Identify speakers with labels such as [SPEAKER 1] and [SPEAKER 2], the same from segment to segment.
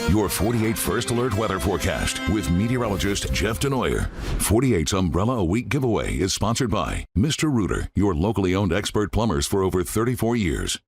[SPEAKER 1] Your 48 First Alert weather forecast with meteorologist Jeff Desnoyers. 48's Umbrella a Week giveaway is sponsored by Mr. Rooter, your locally owned expert plumbers for over 34 years.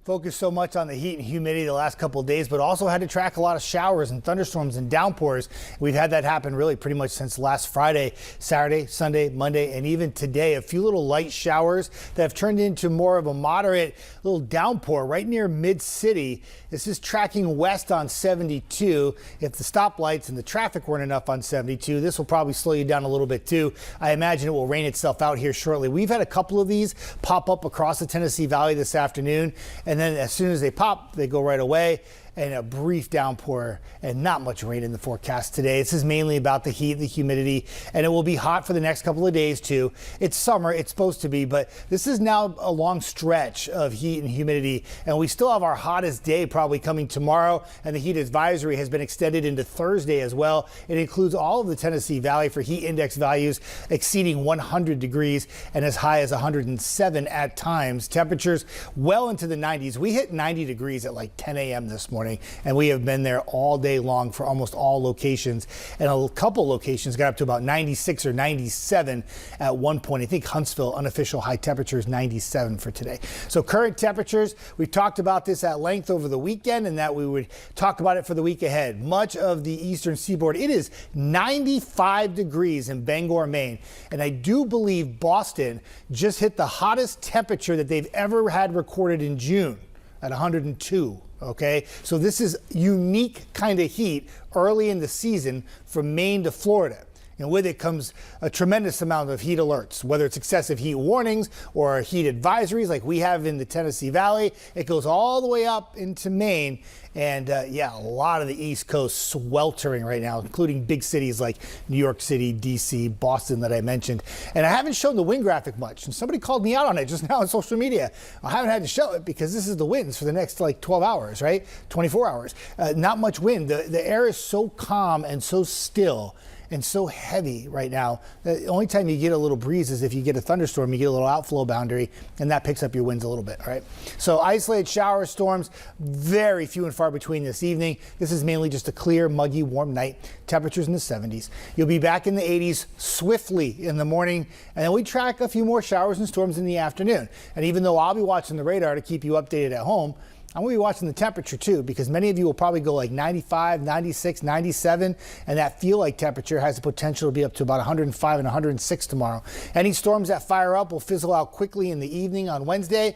[SPEAKER 2] Focused so much on the heat and humidity the last couple of days, but also had to track a lot of showers and thunderstorms and downpours. We've had that happen really pretty much since last Friday, Saturday, Sunday, Monday, and even today. A few little light showers that have turned into more of a moderate little downpour right near mid-city. This is tracking west on 72. If the stoplights and the traffic weren't enough on 72, this will probably slow you down a little bit too. I imagine it will rain itself out here shortly. We've had a couple of these pop up across the Tennessee Valley this afternoon. And then as soon as they pop, they go right away. And a brief downpour and not much rain in the forecast today. This is mainly about the heat, the humidity, and it will be hot for the next couple of days too. It's summer, it's supposed to be, but this is now a long stretch of heat and humidity, and we still have our hottest day probably coming tomorrow, and the heat advisory has been extended into Thursday as well. It includes all of the Tennessee Valley for heat index values exceeding 100 degrees and as high as 107 at times. Temperatures well into the 90s. We hit 90 degrees at like 10 a.m. this morning. And we have been there all day long for almost all locations. And a couple locations got up to about 96 or 97 at one point. I think Huntsville unofficial high temperature is 97 for today. So current temperatures, we've talked about this at length over the weekend and that we would talk about it for the week ahead. Much of the eastern seaboard, it is 95 degrees in Bangor, Maine. And I do believe Boston just hit the hottest temperature that they've ever had recorded in June at 102. Okay, so this is unique kind of heat early in the season from Maine to Florida. And with it comes a tremendous amount of heat alerts, whether it's excessive heat warnings or heat advisories like we have in the Tennessee Valley. It goes all the way up into Maine. And yeah, a lot of the East Coast sweltering right now, including big cities like New York City, D.C., Boston that I mentioned. And I haven't shown the wind graphic much. And somebody called me out on it just now on social media. I haven't had to show it because this is the winds for the next like 12 hours, right? 24 hours. Not much wind. The air is so calm and so still and so heavy right now. The only time you get a little breeze is if you get a thunderstorm, you get a little outflow boundary, and that picks up your winds a little bit, all right? So isolated shower storms, very few and far between this evening. This is mainly just a clear, muggy, warm night. Temperatures in the 70s. You'll be back in the 80s swiftly in the morning, and then we track a few more showers and storms in the afternoon. And even though I'll be watching the radar to keep you updated at home, I'm going to be watching the temperature too, because many of you will probably go like 95, 96, 97, and that feel-like temperature has the potential to be up to about 105 and 106 tomorrow. Any storms that fire up will fizzle out quickly in the evening on Wednesday,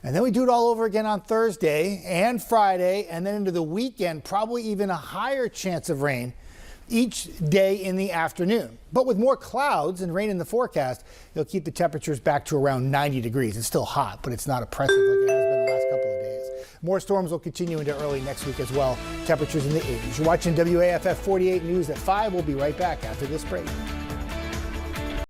[SPEAKER 2] and then we do it all over again on Thursday and Friday, and then into the weekend, probably even a higher chance of rain each day in the afternoon. But with more clouds and rain in the forecast, it'll keep the temperatures back to around 90 degrees. It's still hot, but it's not oppressive like it has been the last couple of days. More storms will continue into early next week as well. Temperatures in the 80s. You're watching WAFF 48 News at 5. We'll be right back after this break.